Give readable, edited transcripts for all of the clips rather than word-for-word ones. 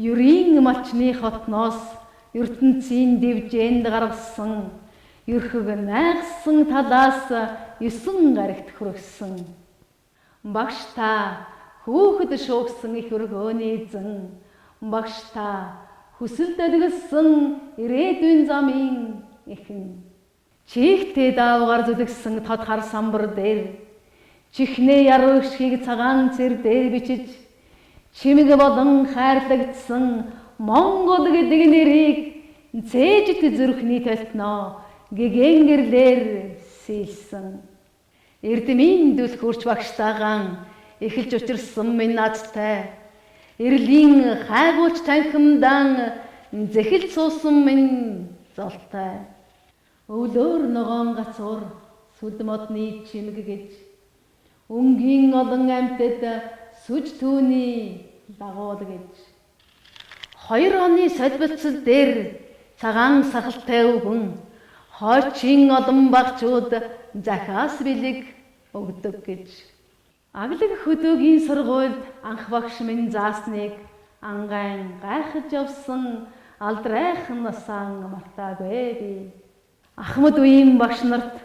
Ерийн малчны хотноос ертөнцийн дэвжээнд гаргасан ерхөг найгсан талаас 9 гарагт хүргэсэн. Багш та хүүхэд шуугсан их өргөөний эзэн, багш та хүсэл дэлгэсэн ирээдүйн замын эхэн. Чихтэй даавгаар зүлгсэн тод хар самбар дээр чихнээ яруу шиг цагаан цэр дээр бичиж чимэг болон хайрлагдсан Монгол гэдэг нэрийг цээжит зүрхний толтноо гэгэнгэрлэр сэлсэн. Эрдэмийн дүл хурч багштайгаан эхэлж учирсан минь наадтай. Эрлийн хайгуулч танхимдан зэхэл суусан минь золтой. Өвлөөр ногоон гацуур сүд модны чимэг гэж өнгийн олон амьтад сүж түүний дагуул гэж. 2 оны солилцол дээр цагаан сахалтай өвгөн хойчин олон багчууд захаас бэлэг өгдөг гэж. Аглаг хөдөөгийн сургуульд анх багш минь заасныг ангайн гайхаж явсан алдрайхан насаан мартаагүй би. Ахмад үеийн багш нарт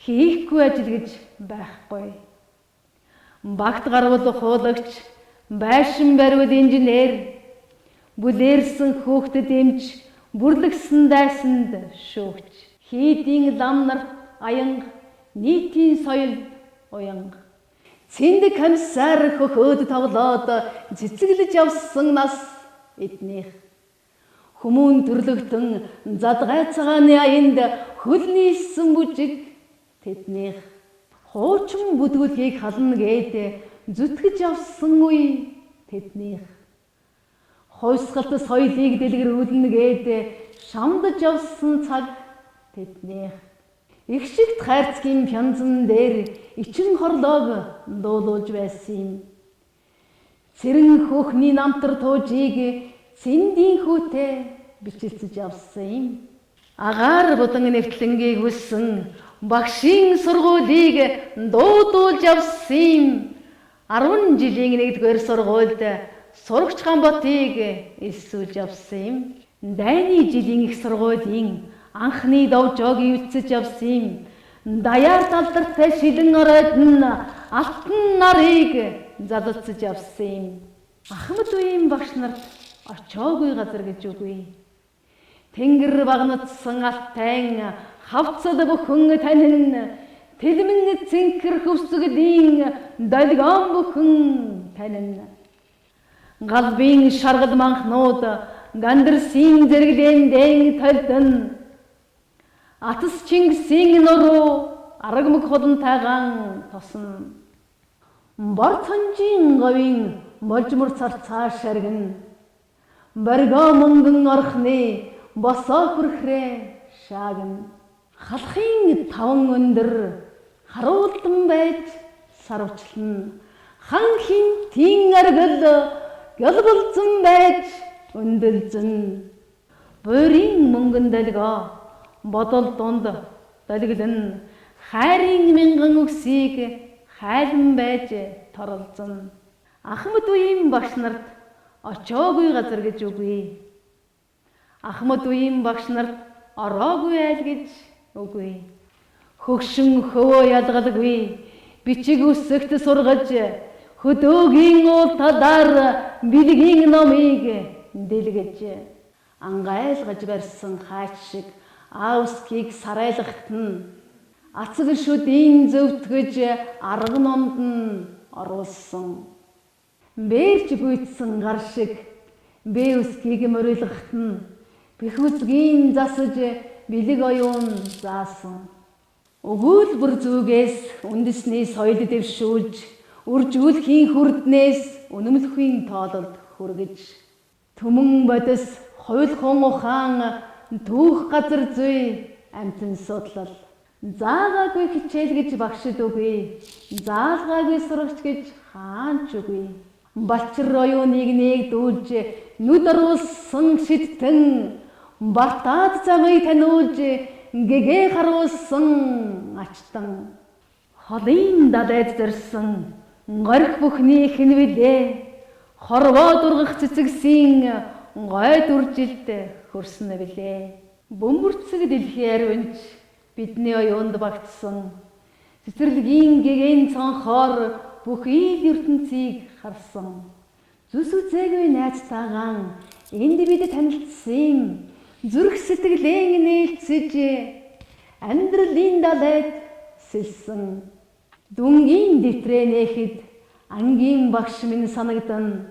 хийхгүй ажил гэж байхгүй. Багт гарвал хуулагч, байшин бариуд инженер, бүлээрсэн хөөхдөд эмч, бүрлэгсэн дайсанд шүүгч. Хийдийн лам нарт аянга, нийтийн соёлд уянга. Цэнд комиссар хөхөөд тоглоод цэцэглэж явсан нас эднийх. Хүмүүн төрлөختөн задгай цагааны аянд хөлнийсэн бүжиг тэднийх. Хуучин бүдгүүлгийг хална гээд зүтгэж явсан үе тэднийх. Хойсгалт соёлыг дэлгэрүүлнэ гээд шамдаж явсан цаг тэднийх. Их шигт хайрцгийн пянзан дээр ичин хорлоог дуулуулж байсан юм. Цэрэн хөөхний намтар туужийг цэндийн хүүтэй бичилцэж явсан юм. Агаар будан нэвтлэнгийг хүссэн багшийн сургуулийг дуудуулж явсан юм. 10 жилийн 1-р сургуульд сурагч Ганботыг элсүүлж явсан юм. Дайны жилийн их сургуулийн анхны довжоог ивцэж явсан юм. Даяар талдартай шилэн оройд нь алтан нарыг залуцж явсан юм. Ахмад үеийн багш нарт очоогүй газар гэж үгүй. Тэнгэр багнацсан алтайн хавцад бүхэн танин тэлмэн цэнхэр хөвсгөлийн долгион бүхэн танин. Галбын шаргал манхнууд гандарсын зэрэглэндэн толдон. Атас Чингисийн нуруу аргамаг холонтайгаан тосон. Бор цанжийн говийн можмор царцаа шаргин. Боргоо мөнгөн орхны босоо хүрхрээ шаагна. Халахын 5 өндөр харуулдан байж сарвчлна. Хан хинтийн аргал гялгалзан байж өндөлзөн. Буурийн мөнгөн долгоо бодол дунд долгилэн. Хайрын 1000 үгсийг хайлан байж торолзон. Ахмад үеийн багш нарт очоогүй газар гэж үгүй. Ахмад үеийн багш нарт ороогүй айл гэж үгүй. Хөгшин хөвөө ялгалгүй бичиг үсэгт сургаж хөдөөгийн уул талаар бэлгийн номыг дэлгэж ангайлгаж барьсан хаач шиг аавскийг сарайлгахт нь ацаг шүдийн зөвтгөж арга номд нь оруулсан. Бээрч гүйцсэн гар шиг бэвскийг морилгахт нь бэхүсгийн засаж бэлэг оюун заасан. Өгүүлбэр зүгээс үндэсний соёл дэвшүүлж үржүүлэхийн хүрднээс үнэмлэхийн тоололд хүргэж төмөн бодис хуйлхан ухаан түүх газар зүй амтэн судлал Заагаагүй хичээл гэж багшид үгүй. Заалгаагүй сурагч гэж хаанч үгүй. Балчир оюуныг нээгдүүлж нүд оруулсан шидтэн батаад замыг таниулж гэгээ харуулсан ачтан холын далайд зорьсон горих бүхний хинвэлээ хорвоо дургах цэцэгсийн гой дүржилд хөрснө билээ. Бөмбөрцөг дэлхийн ариунч бидний оюунд багтсан цэцэрлэгийн гэгээн цонхоор бүх ил ертөнцийг харсан. Зүс үзээгүй найзтайгаан энд бид танилцсан зүрх сэтгэлэн нээлтсэж амьдралын далайд сэлсэн. Дүнгийн дэвтрээ нээхэд ангийн багш минь санагдан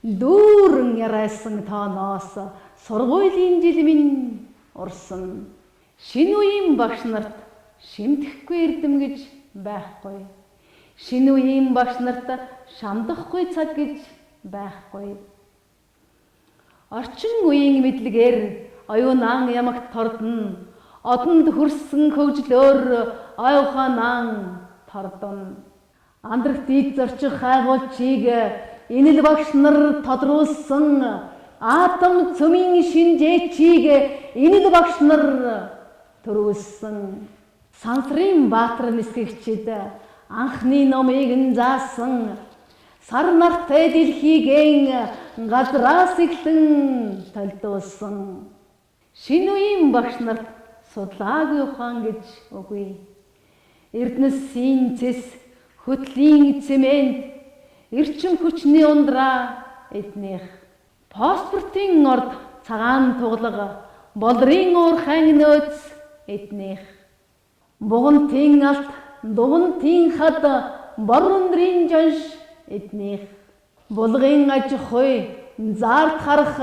дүүрэн ярайсан тооноос сургуулийн жил минь урсан. Шинэ үеийн багш нарт шимтгэхгүй эрдэм гэж байхгүй. Шинэ үеийн багш нарт шамдахгүй цаг гэж байхгүй. Орчин үеийн мэдлэгээр оюунан ямагт тордно. Одонд хөрсөн хөгжлөөр ой ухаанан тордно. Андрагтыг зорчих хайгуулчийг энэл багш нар тодруулсан. Атом цөмийн шинжээчийг энэл багш нар төрүүлсэн. Сансрын баатар нисгэгчид анхны номыг заасан. Сар нартай дэлхийгэн газраас эхлэн толдуулсан. Шинэ үеийн багш нарт судлаагүй ухаан гэж үгүй. Эрдэнэсийн цэс, хөтлийн цемент, эрчим хүчний ундраа эднийх. Фосфортын орд цагаан туглага, болрын уурхайн нөөц эднийх. Бугантын алт, дугантын хад, бор өндрийн жонш эднийх. Булгын аж ахуй, заарт харах,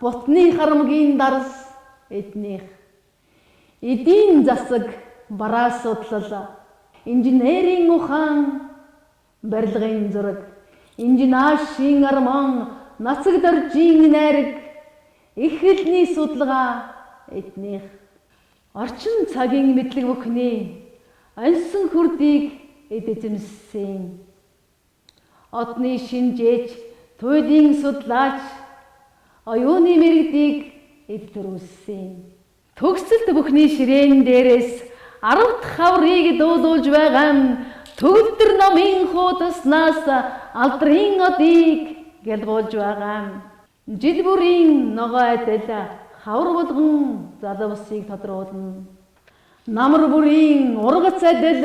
бутны харамгийн дарс эднийх. Эдийн засаг, бараа судлал, инженерийн ухаан, барилгын зураг, инженашийн арман, нацаг доржийн найраг, их хэлний судалгаа эднийх. Орчин цагийн мэдлэг бүхний оньсон хүрдийг эзэмссэн. Одны шинжээч, туйлын судлаач, оюуны мэрэгдийг эвдрүүлсэн. Төгсөлт бүхний ширээн дээрээс 10 дахь хаврыг дуулуулж байгаа төгөлдөр номын хуудаснаас алдрын одыг гэлгуулж байгаа. Жил бүрийн ногоо адил хавар болгон залуусыг тодруулна. Намар бүрийн ургац адил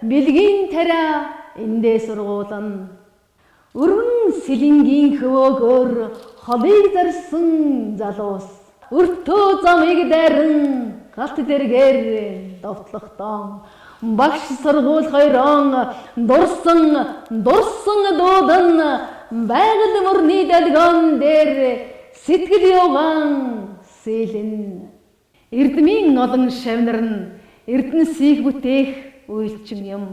бэлгийн тариа эндээ сургуулна. Өргөн сэлэнгийн хөвөөгөөр холыг зарсан залуус өртөө замыг дайран галт дэргээр довтлохдоо багш сургууль хоёрон дурсан дуудан байгаль мөрний далгон дээр сэтгэл юугаан сэлэн. Эрдмийн олон шавнар нь эрдэнэсийг бүтээх үйлчин юм.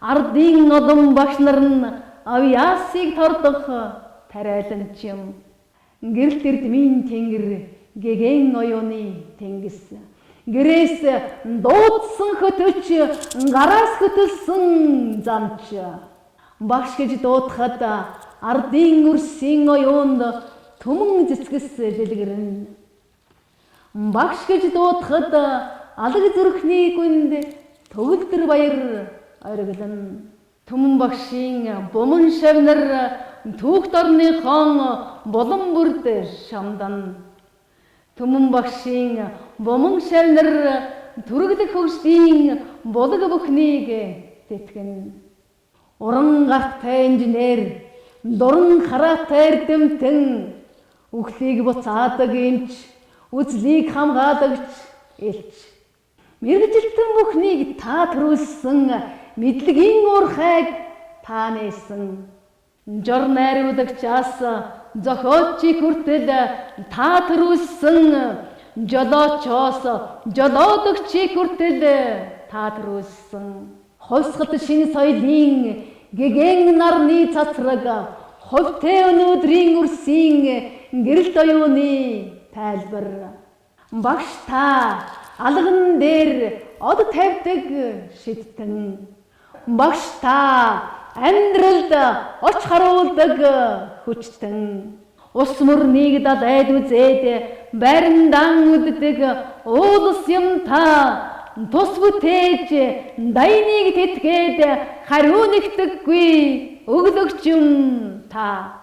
Ардын олон багш нар нь авьяасыг тордох тариаланч юм. Гэрэлт эрдмийн тэнгэр гэгээн оюуны тэнгис. Гэрээс дуудсан хөтөч, гараас хөтөлсөн замч. Багш гэж дуудахад ардын өрсийн оюунд түмэн цэцгэс дэлгэрнэ. Багш гэж дуудахад алаг зүрхний гүнд төгөлдөр баяр ориглон. Түмэн багшийн буман шавнар түүхт орныхон булан бүрд шамдан. Түмэн багшийн буман шавнар түрэглэх хөгжлийн булаг бүхнийг тэтгэн. Уран гартай инженер, дуран хараатай эрдэмтэн, үхлийг буцаадаг эмч, үзлийг хамгаалагч элч. Мэргэжилтэн бүхнийг та төрүүлсэн, мэдлэгийн уурхайг та нээсэн. Жор найруулагчаас зохиолчийг хүртэл та төрүүлсэн, жолоочоос жолоодогчийг хүртэл та төрүүлсэн. Ховсгал шинэ соёлын гэгээн нарны цацраг, ховтэй өнөөдрийн үрсийн гэрэлт оюуны тайлбар. Багш та алган дээр од тавьдаг шидтэн. Багш та амьдралд оч харуулдаг хүчтэн. Ус мөрнийг дадайд үзээд байрандаа үддэг уулс юм та. Тус бүтээж дайныг тэтгээд хариу нэгтггүй өглөгч юм та.